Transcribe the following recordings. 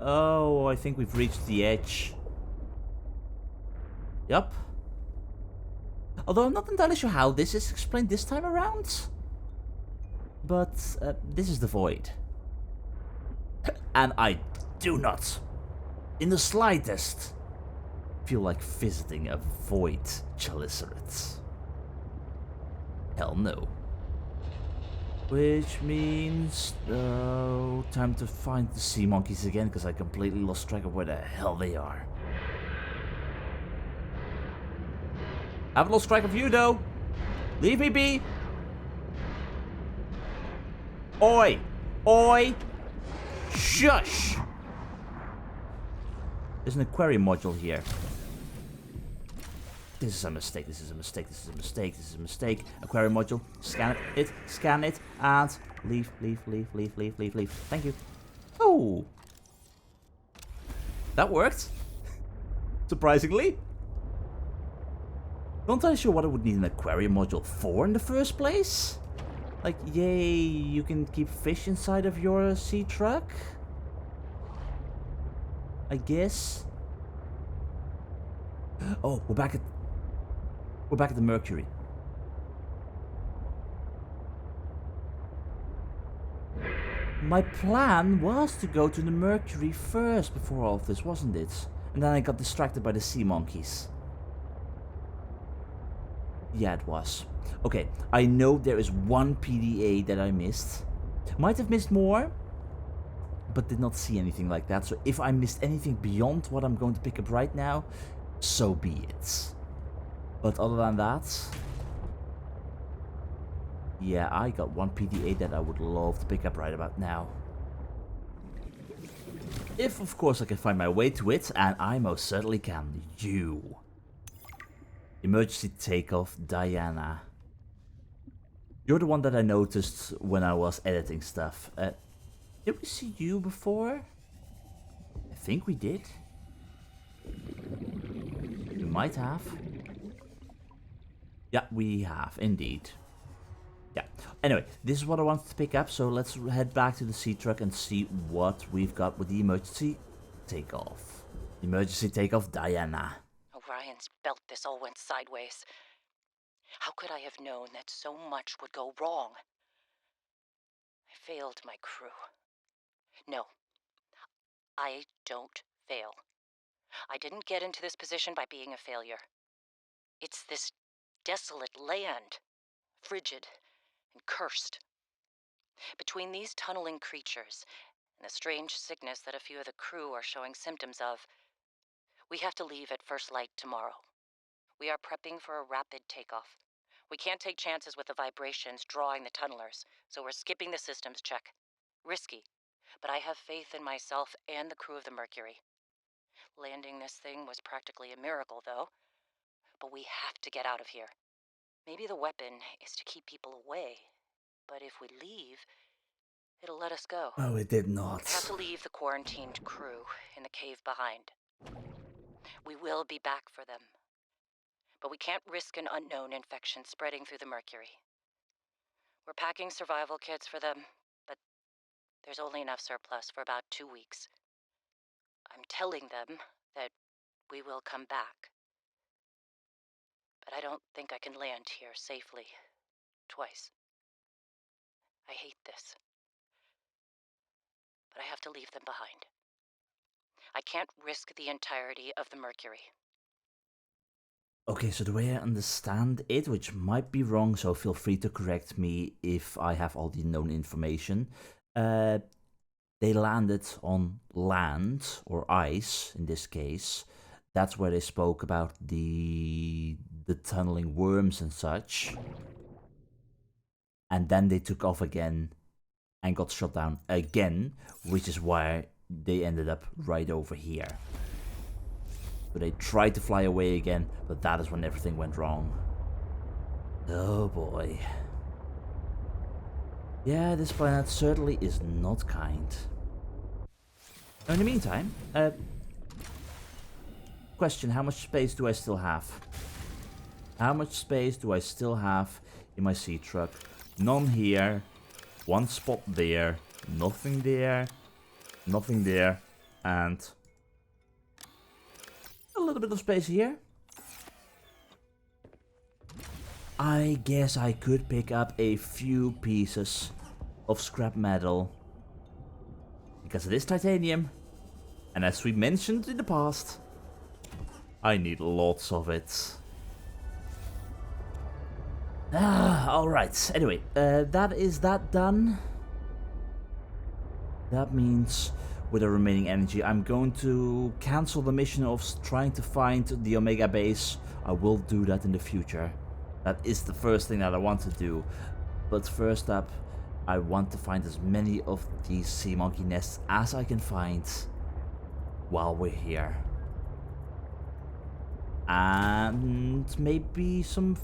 Oh, I think we've reached the edge. Yup. Although I'm not entirely sure how this is explained this time around. But this is the void. And I do not, in the slightest, feel like visiting a void chelicerates. Hell no. Which means, time to find the sea monkeys again, because I completely lost track of where the hell they are. I haven't lost track of you though. Leave me be. Oi! Oi! Shush! There's an aquarium module here. This is a mistake, this is a mistake, this is a mistake, this is a mistake. Aquarium module, scan it, and leave, leave, leave, leave, leave, leave, leave. Thank you. Oh! That worked. Surprisingly. Not entirely sure what I would need an aquarium module for in the first place. Like, yay, you can keep fish inside of your sea truck? I guess. Oh, we're back at the Mercury. My plan was to go to the Mercury first before all of this, wasn't it? And then I got distracted by the sea monkeys. Yeah, it was. Okay, I know there is one PDA that I missed. Might have missed more, but did not see anything like that. So if I missed anything beyond what I'm going to pick up right now, so be it. But other than that, yeah, I got one PDA that I would love to pick up right about now. If, of course, I can find my way to it, and I most certainly can. You. Emergency takeoff, Diana. You're the one that I noticed when I was editing stuff. Did we see you before? I think we did. We might have. Yeah, we have, indeed. Yeah. Anyway, this is what I wanted to pick up, so let's head back to the sea truck and see what we've got with the emergency takeoff. Emergency takeoff, Diana. Orion's belt, this all went sideways. How could I have known that so much would go wrong? I failed my crew. No, I don't fail. I didn't get into this position by being a failure. It's this desolate land, frigid and cursed. Between these tunneling creatures and the strange sickness that a few of the crew are showing symptoms of, we have to leave at first light tomorrow. We are prepping for a rapid takeoff. We can't take chances with the vibrations drawing the tunnelers, so we're skipping the systems check. Risky, but I have faith in myself and the crew of the Mercury. Landing this thing was practically a miracle, though. But we have to get out of here. Maybe the weapon is to keep people away, but if we leave, it'll let us go. Oh, it did not. I have to leave the quarantined crew in the cave behind. We will be back for them. But we can't risk an unknown infection spreading through the Mercury. We're packing survival kits for them, but there's only enough surplus for about 2 weeks. I'm telling them that we will come back. But I don't think I can land here safely twice. I hate this. But I have to leave them behind. I can't risk the entirety of the Mercury. Okay, so the way I understand it, which might be wrong, so feel free to correct me if I have all the known information. They landed on land, or ice in this case. That's where they spoke about the tunneling worms and such. And then they took off again and got shot down again, which is why they ended up right over here. So they tried to fly away again, but that is when everything went wrong. Oh boy. Yeah, this planet certainly is not kind. In the meantime, question, how much space do I still have? How much space do I still have in my sea truck? None here, one spot there, nothing there, nothing there, And a little bit of space here. I guess I could pick up a few pieces of scrap metal. Because it is titanium. And as we mentioned in the past, I need lots of it. Alright. Anyway, that is that done. That means with the remaining energy, I'm going to cancel the mission of trying to find the Omega base. I will do that in the future. That is the first thing that I want to do. But first up, I want to find as many of these sea monkey nests as I can find while we're here. And maybe some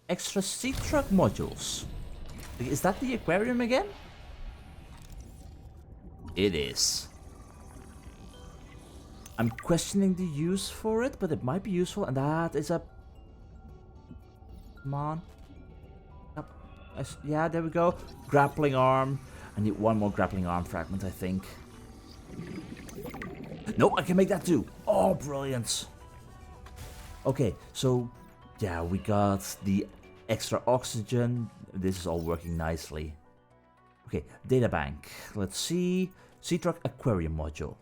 extra sea truck modules. Is that the aquarium again? It is. I'm questioning the use for it, but it might be useful, and that is a... Come on. Yep. Yeah, there we go. Grappling arm. I need one more grappling arm fragment, I think. No, I can make that too. Oh, brilliant. Okay, so... Yeah, we got the extra oxygen. This is all working nicely. Okay, databank. Let's see. Sea Truck Aquarium Module.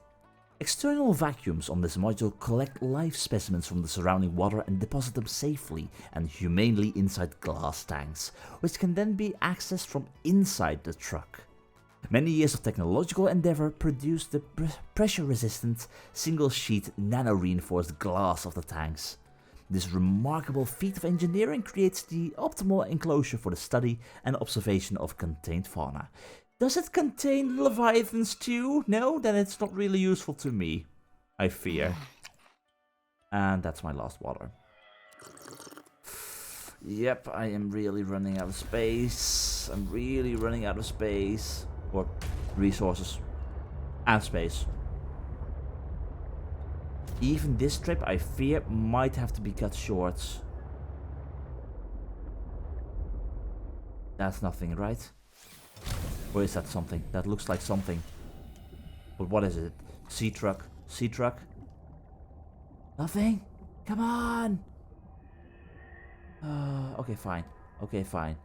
External vacuums on this module collect live specimens from the surrounding water and deposit them safely and humanely inside glass tanks, which can then be accessed from inside the truck. Many years of technological endeavor produced the pressure-resistant, single-sheet, nano-reinforced glass of the tanks. This remarkable feat of engineering creates the optimal enclosure for the study and observation of contained fauna. Does it contain leviathans too? No? Then it's not really useful to me, I fear. And that's my last water. Yep, I am really running out of space. I'm really running out of space. Or resources. And space. Even this trip, I fear, might have to be cut short. That's nothing, right? Or is that something? That looks like something. But what is it? Sea truck? Sea truck? Nothing? Come on! Okay, fine. Okay, fine.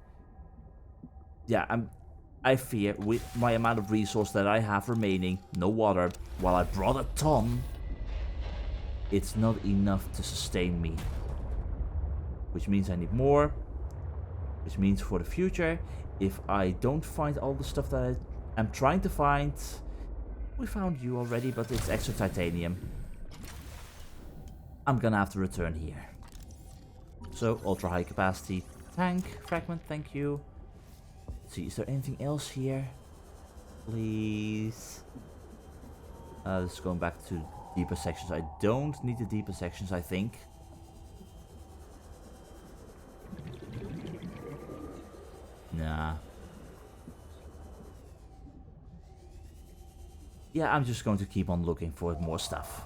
Yeah, I fear, with my amount of resource that I have remaining, no water, while I brought a ton, it's not enough to sustain me. Which means I need more. Which means for the future, if I don't find all the stuff that I am trying to find... We found you already, but it's extra titanium. I'm gonna have to return here. So, ultra high capacity tank fragment, thank you. Let's see, is there anything else here? Please. Let's go back to deeper sections. I don't need the deeper sections, I think. Nah. Yeah, I'm just going to keep on looking for more stuff.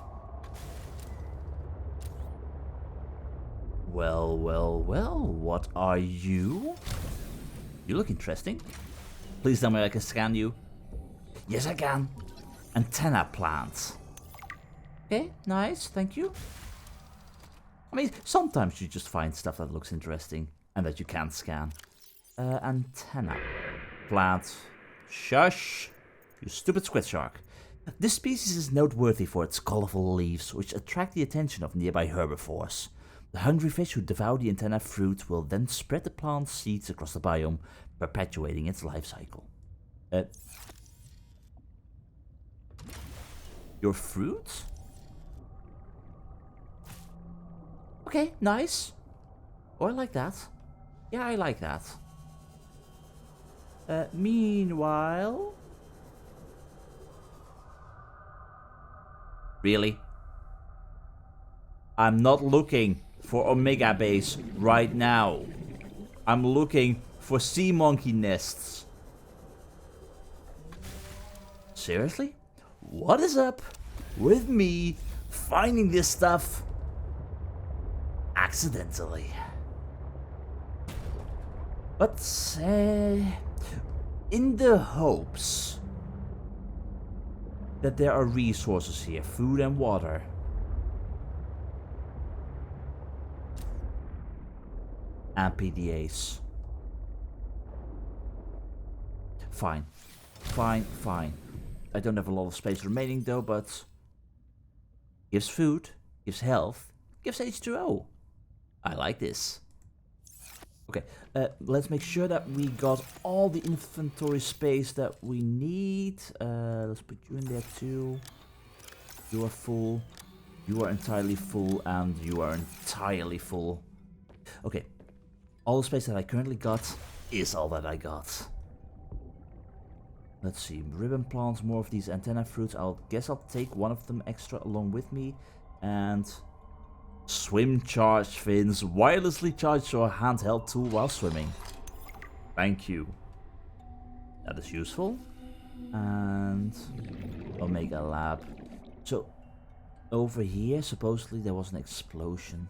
Well, well, well, what are you? You look interesting. Please tell me I can scan you. Yes, I can. Antenna plant. Okay, nice, thank you. I mean, sometimes you just find stuff that looks interesting and that you can't scan. Antenna plant. Shush, you stupid squid shark. This species is noteworthy for its colorful leaves, which attract the attention of nearby herbivores. The hungry fish who devour the antenna fruit will then spread the plant's seeds across the biome, perpetuating its life cycle. Your fruit? Okay, nice. Oh, I like that. Yeah, I like that. Meanwhile... Really? I'm not looking for Omega Base right now. I'm looking for sea monkey nests. Seriously? What is up with me finding this stuff accidentally? But in the hopes that there are resources here, food and water. And PDAs. Fine. Fine. I don't have a lot of space remaining though, but gives food, gives health, gives H2O. I like this. Okay, let's make sure that we got all the inventory space that we need. Let's put you in there too. You are full. You are entirely full, and you are entirely full. Okay, all the space that I currently got is all that I got. Let's see, ribbon plants, more of these antenna fruits. Guess I'll take one of them extra along with me. And swim charge fins, wirelessly charge your handheld tool while swimming. Thank you. That is useful. And Omega Lab. So, over here, supposedly there was an explosion.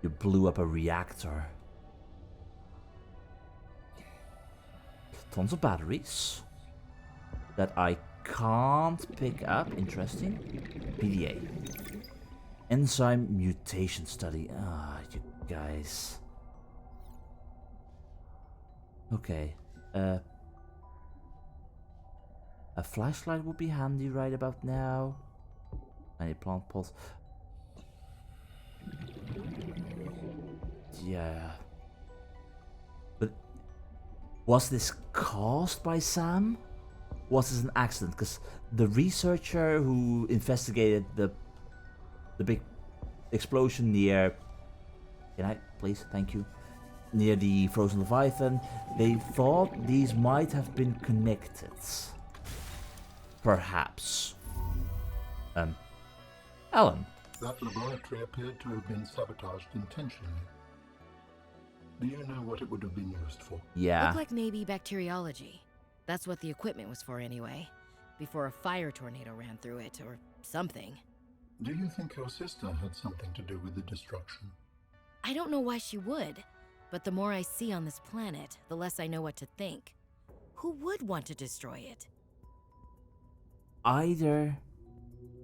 You blew up a reactor. Tons of batteries that I can't pick up. Interesting. PDA. Enzyme mutation study. Ah, you guys. Okay. A flashlight would be handy right about now. Any plant pots. Yeah. But was this caused by Sam? Was this an accident? Because the researcher who investigated the big explosion near... Can I, please? Thank you. Near the frozen Leviathan, they thought these might have been connected. Perhaps. Alan. That laboratory appeared to have been sabotaged intentionally. Do you know what it would have been used for? Yeah. Looked like maybe bacteriology. That's what the equipment was for anyway. Before a fire tornado ran through it, or something. Do you think your sister had something to do with the destruction? I don't know why she would, but the more I see on this planet, the less I know what to think. Who would want to destroy it? Either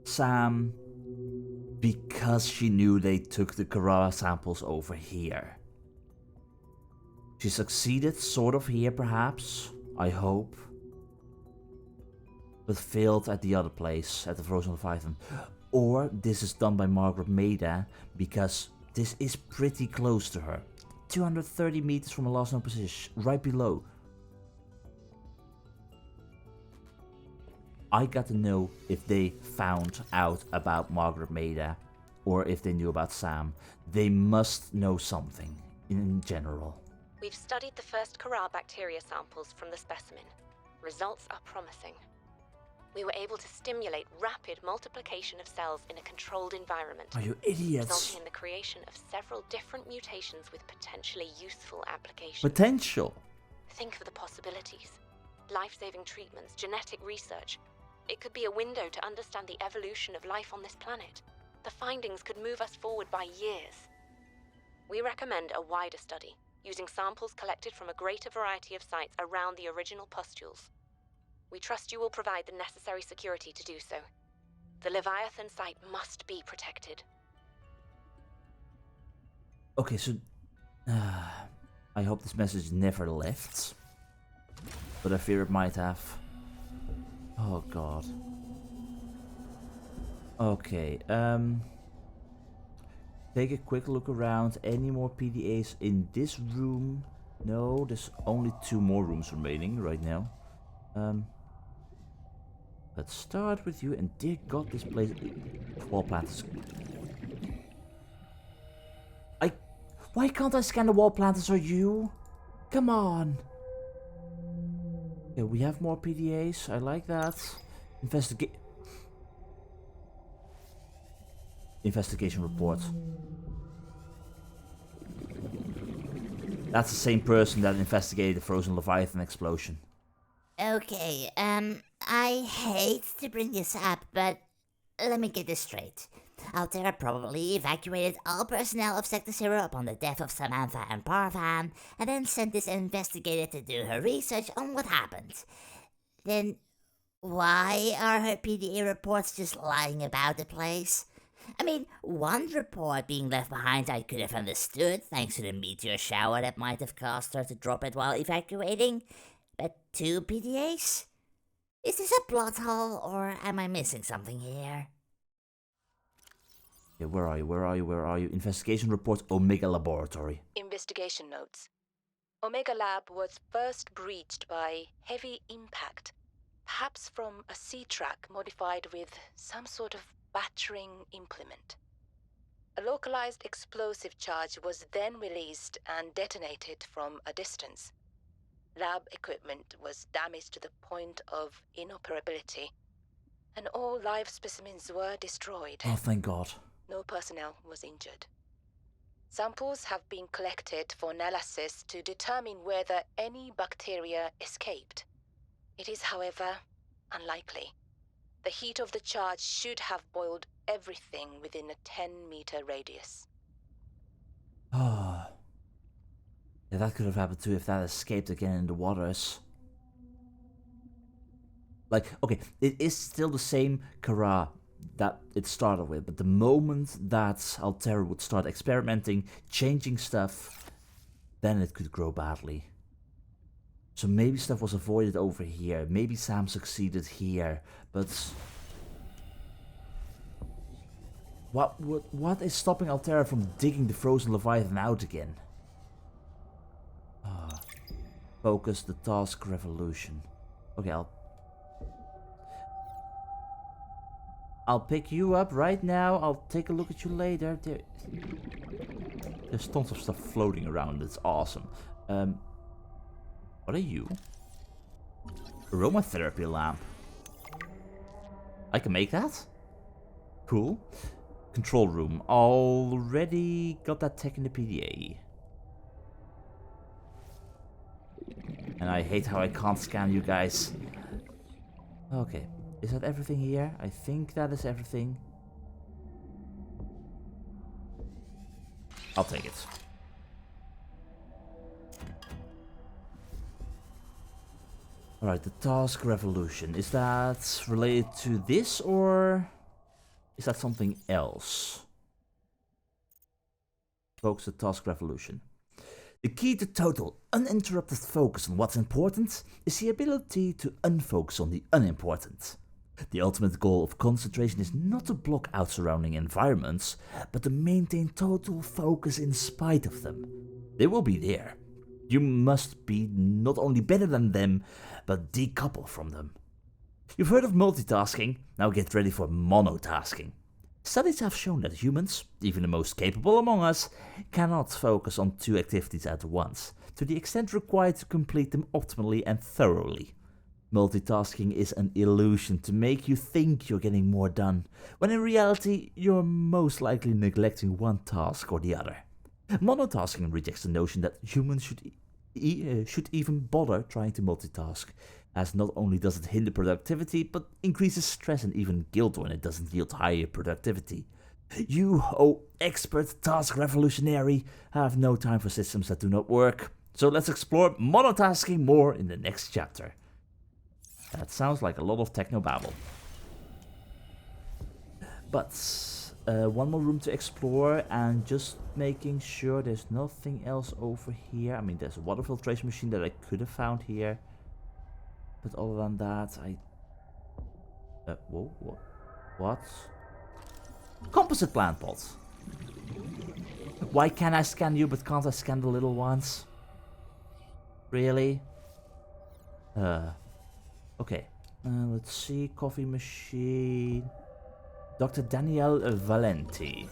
Sam, because she knew they took the Kara samples over here. She succeeded sort of here perhaps, I hope. But failed at the other place, at the Frozen Leviathan. Or this is done by Margaret Maida, because this is pretty close to her. 230 meters from a last known position, right below. I got to know if they found out about Margaret Maida, or if they knew about Sam. They must know something, in general. We've studied the first Kara bacteria samples from the specimen. Results are promising. We were able to stimulate rapid multiplication of cells in a controlled environment. Are you idiots? Resulting in the creation of several different mutations with potentially useful applications. Potential. Think of the possibilities. Life-saving treatments, genetic research. It could be a window to understand the evolution of life on this planet. The findings could move us forward by years. We recommend a wider study, using samples collected from a greater variety of sites around the original pustules. We trust you will provide the necessary security to do so. The Leviathan site must be protected. Okay, so... I hope this message never left. But I fear it might have. Oh god. Okay, take a quick look around. Any more PDAs in this room? No, there's only 2 more rooms remaining right now. Let's start with you, and dear god, this place... Wall planters. Why can't I scan the wall planters or you? Come on! Okay, we have more PDAs, I like that. Investigation report. That's the same person that investigated the Frozen Leviathan explosion. Okay, I hate to bring this up, but let me get this straight. Alterra probably evacuated all personnel of Sector Zero upon the death of Samantha and Parvan, and then sent this investigator to do her research on what happened. Then, why are her PDA reports just lying about the place? I mean, one report being left behind I could have understood, thanks to the meteor shower that might have caused her to drop it while evacuating. But 2 PDAs? Is this a plot hole, or am I missing something here? Yeah, where are you? Investigation report, Omega Laboratory. Investigation notes. Omega Lab was first breached by heavy impact, perhaps from a sea track modified with some sort of battering implement. A localized explosive charge was then released and detonated from a distance. Lab equipment was damaged to the point of inoperability, and all live specimens were destroyed. Oh, thank God. No personnel was injured. Samples have been collected for analysis to determine whether any bacteria escaped. It is, however, unlikely. The heat of the charge should have boiled everything within a 10-meter radius. Ah. Yeah, that could have happened too if that escaped again in the waters. Like, okay, it is still the same Kara that it started with, but the moment that Alterra would start experimenting, changing stuff, then it could grow badly. So maybe stuff was avoided over here, maybe Sam succeeded here, but what is stopping Alterra from digging the frozen Leviathan out again? Focus the task revolution. Okay, I'll pick you up right now. I'll take a look at you later. There's tons of stuff floating around. It's awesome. What are you? Aromatherapy lamp. I can make that? Cool. Control room. Already got that tech in the PDA. And I hate how I can't scan you guys. Okay. Is that everything here? I think that is everything. I'll take it. Alright, the task revolution. Is that related to this or is that something else? Focus the task revolution. The key to total, uninterrupted focus on what's important is the ability to unfocus on the unimportant. The ultimate goal of concentration is not to block out surrounding environments, but to maintain total focus in spite of them. They will be there. You must be not only better than them, but decouple from them. You've heard of multitasking, now get ready for monotasking. Studies have shown that humans, even the most capable among us, cannot focus on 2 activities at once, to the extent required to complete them optimally and thoroughly. Multitasking is an illusion to make you think you're getting more done, when in reality you're most likely neglecting one task or the other. Monotasking rejects the notion that humans should even bother trying to multitask, as not only does it hinder productivity, but increases stress and even guilt when it doesn't yield higher productivity. You, oh expert task revolutionary, have no time for systems that do not work, so let's explore monotasking more in the next chapter. That sounds like a lot of technobabble. But one more room to explore, and just making sure there's nothing else over here. I mean, there's a water filtration machine that I could have found here. But other than that, whoa, what? Composite plant pots. Why can I scan you, but can't I scan the little ones? Really? Okay. Let's see. Coffee machine. Dr. Danielle Valenti.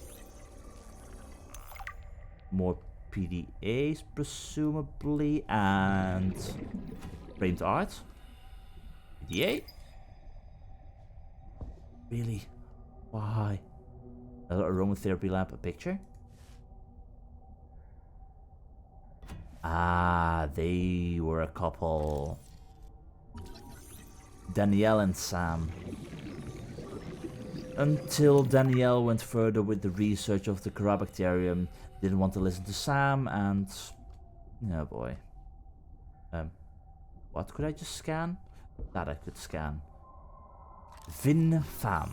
More PDAs, presumably, and framed art. PDA? Really? Why? Another aromatherapy lamp, a picture? Ah, they were a couple. Danielle and Sam. Until Danielle went further with the research of the Corabacterium, didn't want to listen to Sam, and... oh boy. What could I just scan? That I could scan. Vin Pham.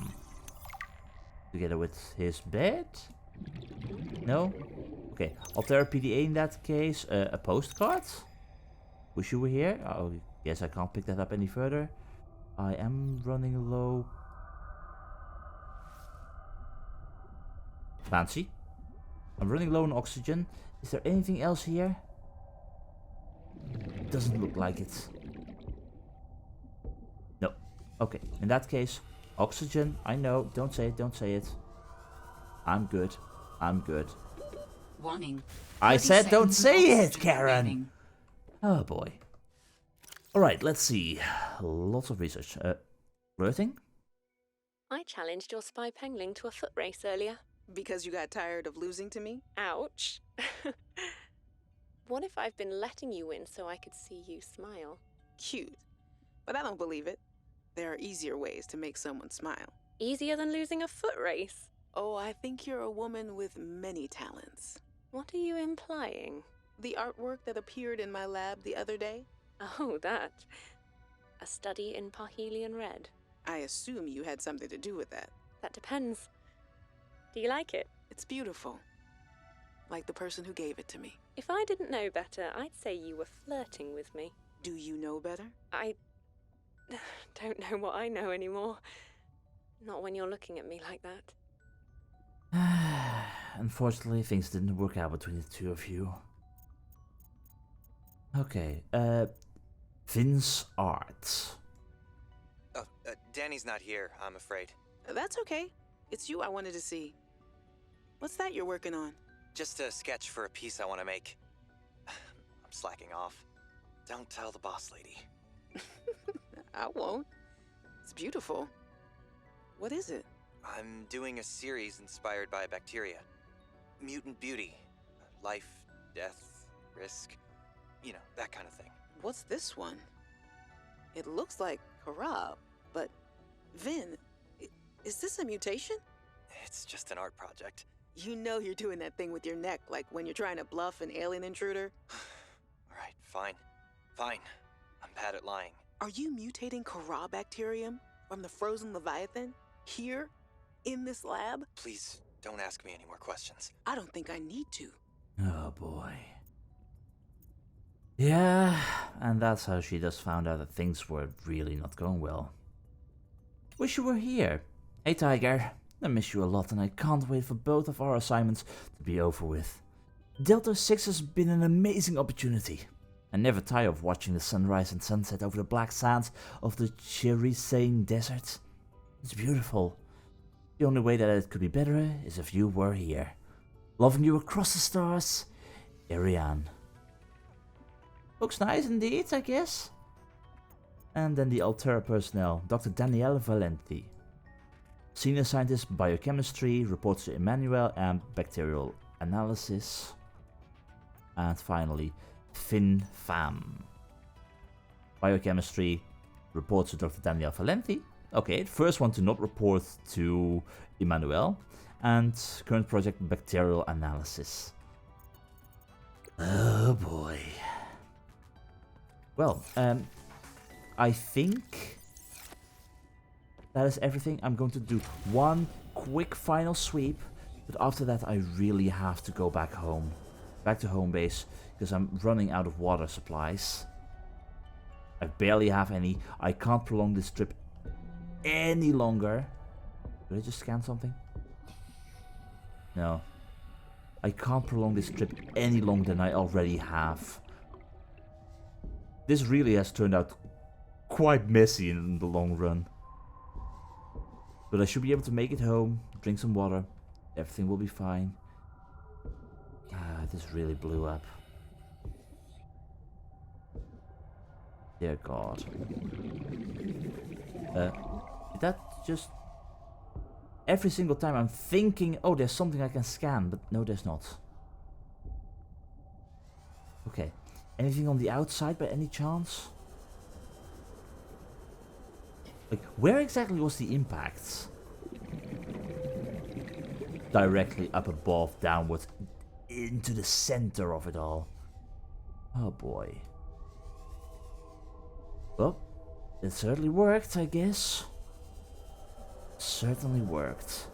Together with his bed? No? Okay, Alterra PDA in that case. A postcard? Wish you were here? Oh, yes, I can't pick that up any further. I am running low. Fancy. I'm running low on oxygen. Is there anything else here? Doesn't look like it. No. Okay, in that case, oxygen. I know. Don't say it, don't say it. I'm good. I'm good. Warning. I 30 said don't seconds of say it, oxygen Karen! remaining. Oh boy. Alright, let's see. Lots of research. Flirting? I challenged your spy pengling to a foot race earlier. Because you got tired of losing to me? Ouch. What if I've been letting you win so I could see you smile? Cute. But I don't believe it. There are easier ways to make someone smile. Easier than losing a foot race? Oh, I think you're a woman with many talents. What are you implying? The artwork that appeared in my lab the other day? Oh, that. A study in Parhelion Red. I assume you had something to do with that. That depends. Do you like it? It's beautiful. Like the person who gave it to me. If I didn't know better, I'd say you were flirting with me. Do you know better? I don't know what I know anymore. Not when you're looking at me like that. Unfortunately, things didn't work out between the two of you. Okay, Vin's art. Oh, Danny's not here, I'm afraid. That's okay. It's you I wanted to see. What's that you're working on? Just a sketch for a piece I want to make. I'm slacking off. Don't tell the boss lady. I won't. It's beautiful. What is it? I'm doing a series inspired by bacteria. Mutant beauty. Life, death, risk. You know, that kind of thing. What's this one? It looks like Karab, but Vin, is this a mutation? It's just an art project. You know you're doing that thing with your neck, like when you're trying to bluff an alien intruder. Alright, fine. Fine. I'm bad at lying. Are you mutating Corabacterium from the frozen Leviathan? Here? In this lab? Please, don't ask me any more questions. I don't think I need to. Oh boy. Yeah, and that's how she just found out that things were really not going well. Wish you were here. Hey Tiger, I miss you a lot and I can't wait for both of our assignments to be over with. Delta 6 has been an amazing opportunity. I never tire of watching the sunrise and sunset over the black sands of the Cherisane Desert. It's beautiful. The only way that it could be better is if you were here. Loving you across the stars, Ariane. Looks nice indeed, I guess. And then the Alterra personnel, Dr. Danielle Valenti. Senior Scientist Biochemistry, reports to Emmanuel and Bacterial Analysis. And finally, Vin Pham. Biochemistry, reports to Dr. Danielle Valenti. Okay, first one to not report to Emmanuel. And current project Bacterial Analysis. Oh boy. Well, I think that is everything. I'm going to do one quick final sweep, but after that I really have to go back home. Back to home base, because I'm running out of water supplies. I barely have any. I can't prolong this trip any longer. Did I just scan something? No. I can't prolong this trip any longer than I already have. This really has turned out quite messy in the long run. But I should be able to make it home, drink some water. Everything will be fine. This really blew up. Dear God. Did that just... Every single time I'm thinking, oh, there's something I can scan, but no, there's not. Okay. Anything on the outside by any chance? Like, where exactly was the impact? directly up above, downwards, into the center of it all. Oh boy. Well, it certainly worked, I guess. Certainly worked.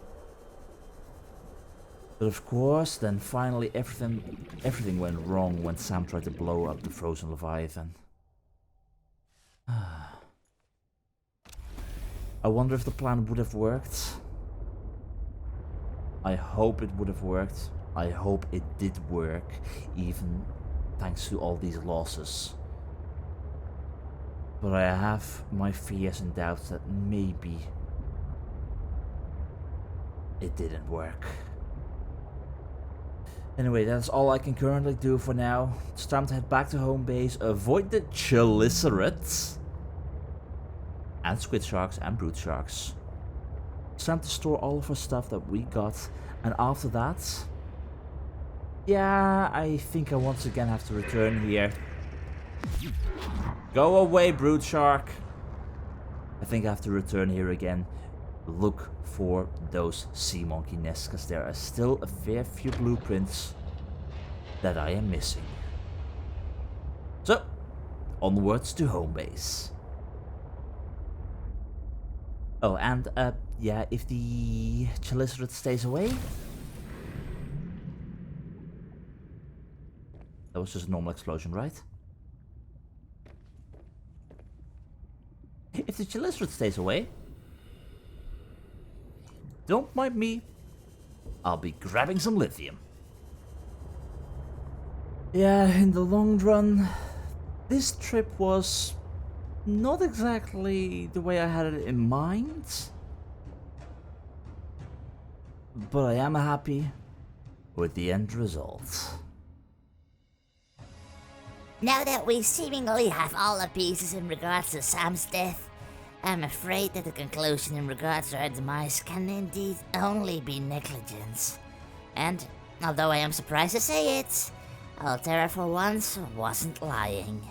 But of course, then finally everything went wrong when Sam tried to blow up the frozen Leviathan. I wonder if the plan would have worked. I hope it would have worked. I hope it did work, even thanks to all these losses. But I have my fears and doubts that maybe it didn't work. Anyway, that's all I can currently do for now. It's time to head back to home base, avoid the chelicerates and squid sharks and brood sharks. It's time to store all of our stuff that we got, and after that, yeah, I think I once again have to return here. Go away, brood shark. I think I have to return here again. Look for those sea monkey nests, because there are still a fair few blueprints that I am missing. So, onwards to home base. Oh, and yeah, if the chelicerate stays away, that was just a normal explosion, right? If the chelicerate stays away, don't mind me, I'll be grabbing some lithium. Yeah, in the long run, this trip was not exactly the way I had it in mind. But I am happy with the end result. Now that we seemingly have all the pieces in regards to Sam's death, I'm afraid that the conclusion in regards to her demise can indeed only be negligence. And, although I am surprised to say it, Alterra for once wasn't lying.